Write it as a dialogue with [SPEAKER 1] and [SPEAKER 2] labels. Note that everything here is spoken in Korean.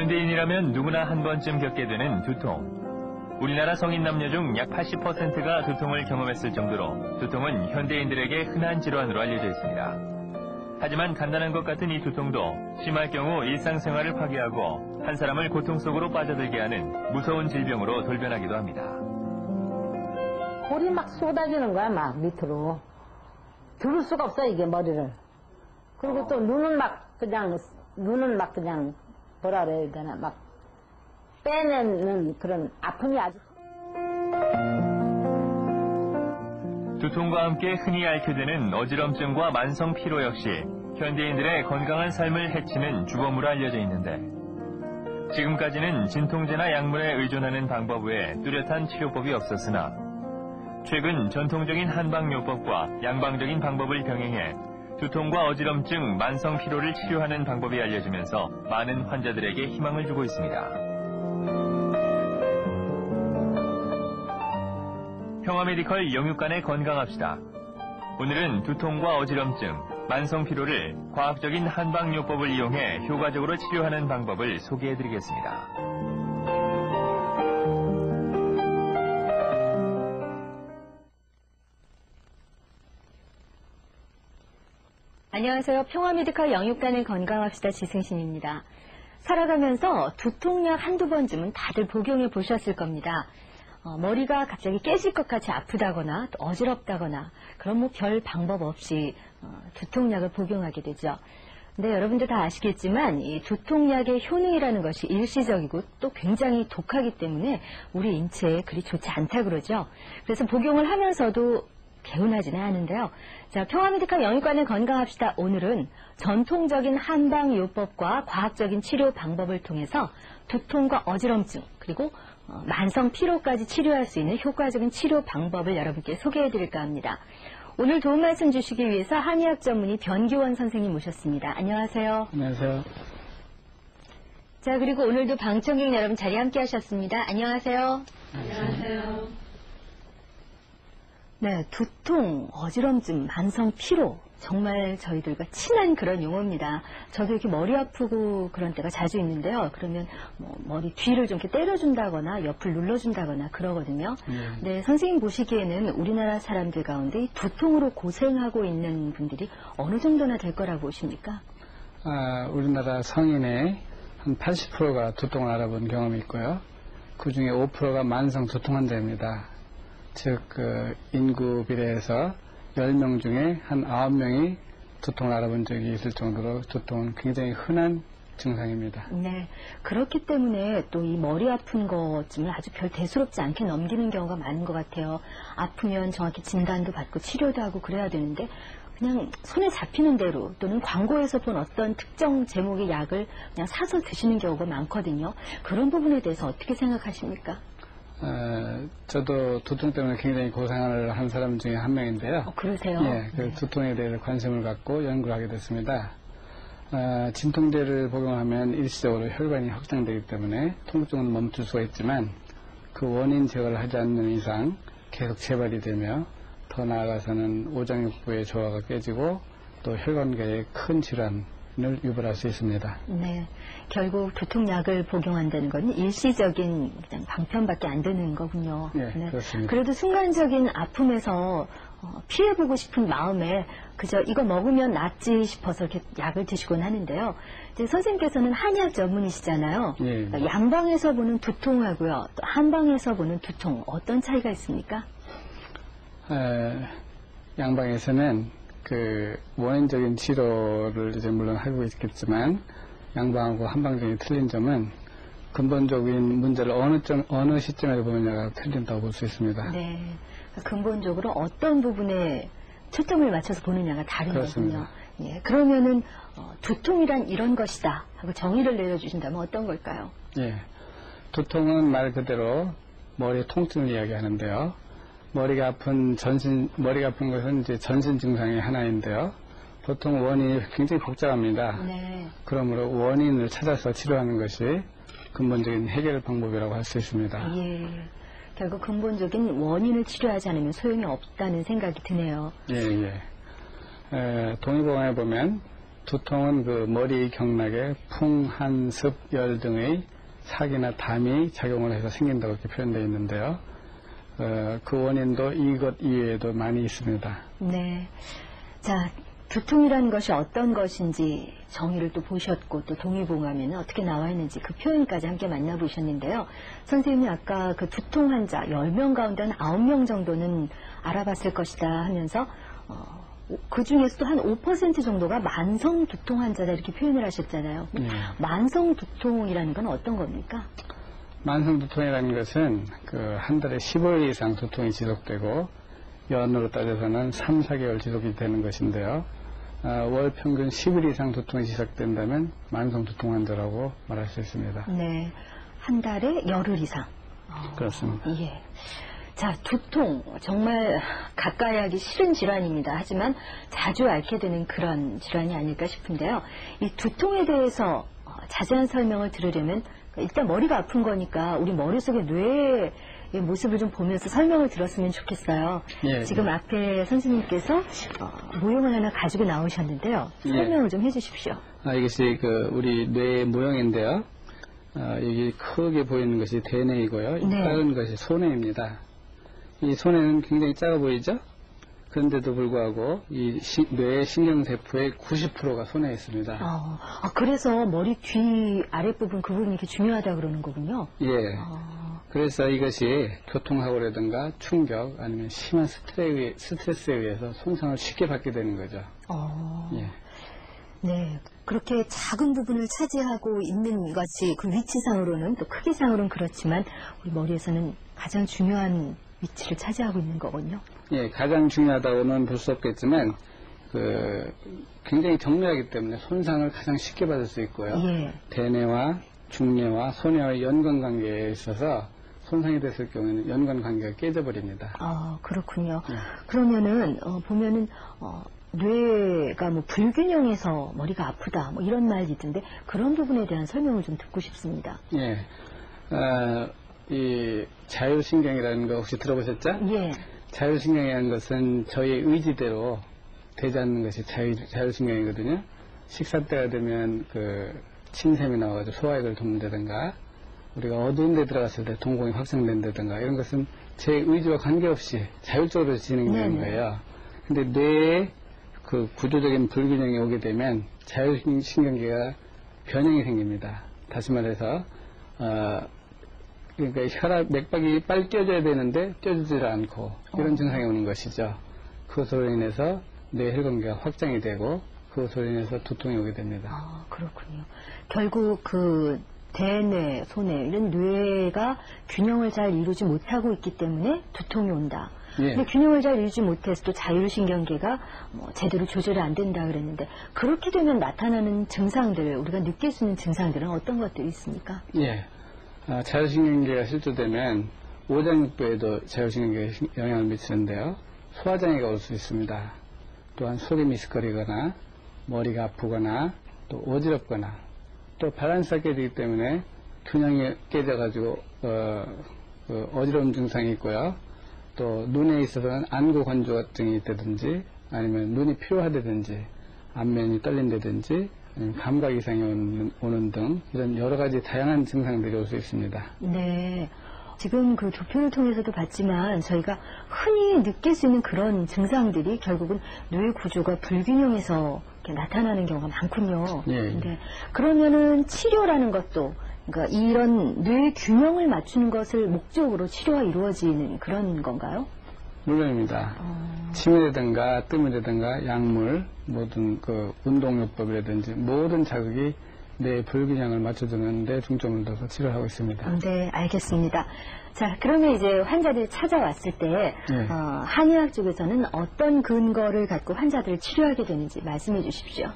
[SPEAKER 1] 현대인이라면 누구나 한 번쯤 겪게 되는 두통. 우리나라 성인 남녀 중 약 80%가 두통을 경험했을 정도로 두통은 현대인들에게 흔한 질환으로 알려져 있습니다. 하지만 간단한 것 같은 이 두통도 심할 경우 일상생활을 파괴하고 한 사람을 고통 속으로 빠져들게 하는 무서운 질병으로 돌변하기도 합니다.
[SPEAKER 2] 볼이 막 쏟아지는 거야, 막 밑으로. 들을 수가 없어, 이게 머리를. 그리고 또 눈은 막 그냥 뭐라 그래야 되나, 막 빼내는 그런 아픔이 아주.
[SPEAKER 1] 두통과 함께 흔히 앓게 되는 어지럼증과 만성 피로 역시 현대인들의 건강한 삶을 해치는 주범으로 알려져 있는데, 지금까지는 진통제나 약물에 의존하는 방법 외에 뚜렷한 치료법이 없었으나 최근 전통적인 한방요법과 양방적인 방법을 병행해 두통과 어지럼증, 만성 피로를 치료하는 방법이 알려지면서 많은 환자들에게 희망을 주고 있습니다. 평화메디컬 영육간에 건강합시다. 오늘은 두통과 어지럼증, 만성 피로를 과학적인 한방요법을 이용해 효과적으로 치료하는 방법을 소개해드리겠습니다.
[SPEAKER 3] 안녕하세요. 평화메디컬 영육간에 건강합시다. 지승신입니다. 살아가면서 두통약 한두 번쯤은 다들 복용해 보셨을 겁니다. 머리가 갑자기 깨질 것 같이 아프다거나 또 어지럽다거나 그런 뭐 별 방법 없이 두통약을 복용하게 되죠. 근데 여러분들 다 아시겠지만 이 두통약의 효능이라는 것이 일시적이고 또 굉장히 독하기 때문에 우리 인체에 그리 좋지 않다 그러죠. 그래서 복용을 하면서도 개운하지는 않은데요. 자, 평화메디컬 영육간에 건강합시다. 오늘은 전통적인 한방요법과 과학적인 치료 방법을 통해서 두통과 어지럼증 그리고 만성 피로까지 치료할 수 있는 효과적인 치료 방법을 여러분께 소개해드릴까 합니다. 오늘 도움 말씀 주시기 위해서 한의학 전문의 변기원 선생님 모셨습니다. 안녕하세요.
[SPEAKER 4] 안녕하세요.
[SPEAKER 3] 자, 그리고 오늘도 방청객 여러분 자리 함께 하셨습니다. 안녕하세요.
[SPEAKER 4] 안녕하세요.
[SPEAKER 3] 네, 두통, 어지럼증, 만성 피로 정말 저희들과 친한 그런 용어입니다. 저도 이렇게 머리 아프고 그런 때가 자주 있는데요. 그러면 뭐 머리 뒤를 좀 이렇게 때려준다거나 옆을 눌러준다거나 그러거든요. 네, 선생님 보시기에는 우리나라 사람들 가운데 이 두통으로 고생하고 있는 분들이 어느 정도나 될 거라고 보십니까?
[SPEAKER 4] 우리나라 성인의 한 80%가 두통을 알아본 경험이 있고요. 그 중에 5%가 만성 두통 환자입니다. 즉, 인구 비례해서 10명 중에 한 9명이 두통을 알아본 적이 있을 정도로 두통은 굉장히 흔한 증상입니다.
[SPEAKER 3] 네. 그렇기 때문에 또 이 머리 아픈 것쯤을 아주 별 대수롭지 않게 넘기는 경우가 많은 것 같아요. 아프면 정확히 진단도 받고 치료도 하고 그래야 되는데 그냥 손에 잡히는 대로 또는 광고에서 본 어떤 특정 제목의 약을 그냥 사서 드시는 경우가 많거든요. 그런 부분에 대해서 어떻게 생각하십니까?
[SPEAKER 4] 저도 두통 때문에 굉장히 고생을 한 사람 중에 한 명인데요.
[SPEAKER 3] 그러세요?
[SPEAKER 4] 예, 그
[SPEAKER 3] 네.
[SPEAKER 4] 두통에 대해서 관심을 갖고 연구를 하게 됐습니다. 진통제를 복용하면 일시적으로 혈관이 확장되기 때문에 통증은 멈출 수가 있지만 그 원인 제거를 하지 않는 이상 계속 재발이 되며 더 나아가서는 오장육부의 조화가 깨지고 또 혈관계에 큰 질환을 유발할 수 있습니다.
[SPEAKER 3] 네. 결국 두통약을 복용한다는 건 일시적인 그냥 방편밖에 안 되는 거군요.
[SPEAKER 4] 네, 그렇습니다.
[SPEAKER 3] 그래도 순간적인 아픔에서 피해보고 싶은 마음에 그저 이거 먹으면 낫지 싶어서 이렇게 약을 드시곤 하는데요. 이제 선생님께서는 한의학 전문이시잖아요.
[SPEAKER 4] 예.
[SPEAKER 3] 그러니까 양방에서 보는 두통하고요, 또 한방에서 보는 두통 어떤 차이가 있습니까?
[SPEAKER 4] 양방에서는 그 원인적인 치료를 이제 물론 하고 있겠지만 양방하고 한방적인 틀린 점은 근본적인 문제를 어느 시점에서 보느냐가 틀린다고 볼 수 있습니다.
[SPEAKER 3] 네, 근본적으로 어떤 부분에 초점을 맞춰서 보느냐가 다른 거군요. 예, 그러면은 두통이란 이런 것이다 하고 정의를 내려주신다면 어떤 걸까요?
[SPEAKER 4] 예, 두통은 말 그대로 머리의 통증을 이야기하는데요. 머리가 아픈 것은 이제 전신 증상의 하나인데요. 보통 원인이 굉장히 복잡합니다.
[SPEAKER 3] 네.
[SPEAKER 4] 그러므로 원인을 찾아서 치료하는 것이 근본적인 해결 방법이라고 할 수 있습니다.
[SPEAKER 3] 예. 결국 근본적인 원인을 치료하지 않으면 소용이 없다는 생각이 드네요.
[SPEAKER 4] 예. 동의보감에 보면 두통은 그 머리 경락에 풍, 한, 습, 열 등의 사기나 담이 작용을 해서 생긴다고 이렇게 표현되어 있는데요. 그 원인도 이것 이외에도 많이 있습니다.
[SPEAKER 3] 네. 자, 두통이라는 것이 어떤 것인지 정의를 또 보셨고 또 동의보감에는 어떻게 나와 있는지 그 표현까지 함께 만나보셨는데요. 선생님이 아까 그 두통 환자 10명 가운데 한 9명 정도는 알아봤을 것이다 하면서 그 중에서도 한 5% 정도가 만성 두통 환자다 이렇게 표현을 하셨잖아요.
[SPEAKER 4] 네.
[SPEAKER 3] 만성 두통이라는 건 어떤 겁니까?
[SPEAKER 4] 만성 두통이라는 것은 그 한 달에 15일 이상 두통이 지속되고 연으로 따져서는 3, 4개월 지속이 되는 것인데요. 월 평균 10일 이상 두통이 지속된다면 만성 두통 환자라고 말할 수 있습니다.
[SPEAKER 3] 네. 한 달에 열흘 이상.
[SPEAKER 4] 그렇습니다.
[SPEAKER 3] 예. 자, 두통 정말 가까이 하기 싫은 질환입니다. 하지만 자주 앓게 되는 그런 질환이 아닐까 싶은데요. 이 두통에 대해서 자세한 설명을 들으려면 일단 머리가 아픈 거니까 우리 머릿속의 뇌의 모습을 좀 보면서 설명을 들었으면 좋겠어요.
[SPEAKER 4] 예,
[SPEAKER 3] 지금 앞에 선생님께서 모형을 하나 가지고 나오셨는데요. 설명을 좀 해주십시오.
[SPEAKER 4] 이것이 그 우리 뇌의 모형인데요. 여기 크게 보이는 것이 대뇌이고요.
[SPEAKER 3] 네.
[SPEAKER 4] 작은 것이 소뇌입니다. 이 소뇌는 굉장히 작아 보이죠? 그런데도 불구하고 이 뇌의 신경세포의 90%가 소뇌에 있습니다.
[SPEAKER 3] 그래서 머리 뒤 아랫부분 그 부분이 이렇게 중요하다고 그러는 거군요.
[SPEAKER 4] 예. 그래서 이것이 교통사고라든가 충격 아니면 심한 스트레스에 의해서 손상을 쉽게 받게 되는 거죠. 예.
[SPEAKER 3] 네. 그렇게 작은 부분을 차지하고 있는 것이 그 위치상으로는 또 크기상으로는 그렇지만 우리 머리에서는 가장 중요한 위치를 차지하고 있는 거군요.
[SPEAKER 4] 예, 가장 중요하다고는 볼 수 없겠지만 굉장히 정밀하기 때문에 손상을 가장 쉽게 받을 수 있고요.
[SPEAKER 3] 예.
[SPEAKER 4] 대뇌와 중뇌와 소뇌의 연관 관계에 있어서 손상이 됐을 경우에는 연관 관계가 깨져버립니다.
[SPEAKER 3] 그렇군요.
[SPEAKER 4] 예.
[SPEAKER 3] 그러면은 보면은 뇌가 뭐 불균형해서 머리가 아프다 뭐 이런 말이 있던데 그런 부분에 대한 설명을 좀 듣고 싶습니다.
[SPEAKER 4] 예. 이 자율신경이라는 거 혹시 들어보셨죠?
[SPEAKER 3] 예.
[SPEAKER 4] 자율신경이라는 것은 저희의 의지대로 되지 않는 것이 자율신경이거든요. 식사 때가 되면 그 침샘이 나와가지고 소화액을 돕는다든가 우리가 어두운 데 들어갔을 때 동공이 확장된다든가 이런 것은 제 의지와 관계없이 자율적으로 진행되는 거예요. 근데 뇌에 그 구조적인 불균형이 오게 되면 자율신경계가 변형이 생깁니다. 다시 말해서 그러니까 혈압 맥박이 빨리 뛰어져야 되는데 뛰어지질 않고 이런 증상이 오는 것이죠. 그것으로 인해서 뇌 혈관계가 확장이 되고 그것으로 인해서 두통이 오게 됩니다.
[SPEAKER 3] 그렇군요. 결국 그 대뇌, 소뇌 이런 뇌가 균형을 잘 이루지 못하고 있기 때문에 두통이 온다.
[SPEAKER 4] 예.
[SPEAKER 3] 근데 균형을 잘 이루지 못해서 또 자율신경계가 제대로 조절이 안 된다 그랬는데 그렇게 되면 나타나는 증상들 우리가 느낄 수 있는 증상들은 어떤 것들이 있습니까?
[SPEAKER 4] 예. 자율신경계가 실조되면 오장육부에도 자율신경계가 영향을 미치는데요. 소화장애가 올 수 있습니다. 또한 속이 미스거리거나 머리가 아프거나 또 어지럽거나 또 밸런스가 깨지기 때문에 균형이 깨져가지고 어지러운 증상이 있고요. 또 눈에 있어서는 안구 건조증이 있다든지 아니면 눈이 피로하다든지 안면이 떨린다든지 감각 이상이 오는 등 이런 여러 가지 다양한 증상들이 올 수 있습니다.
[SPEAKER 3] 네. 지금 그 도표를 통해서도 봤지만 저희가 흔히 느낄 수 있는 그런 증상들이 결국은 뇌 구조가 불균형해서 이렇게 나타나는 경우가 많군요.
[SPEAKER 4] 예.
[SPEAKER 3] 네. 그러면은 치료라는 것도 그러니까 이런 뇌 균형을 맞추는 것을 목적으로 치료가 이루어지는 그런 건가요?
[SPEAKER 4] 물론입니다. 침이라든가 뜸이라든가 약물, 모든 그 운동요법이라든지 모든 자극이 뇌 불균형을 맞춰주는 데 중점을 둬서 치료를 하고 있습니다.
[SPEAKER 3] 네, 알겠습니다. 자, 그러면 이제 환자들이 찾아왔을 때 한의학 쪽에서는 어떤 근거를 갖고 환자들을 치료하게 되는지 말씀해 주십시오.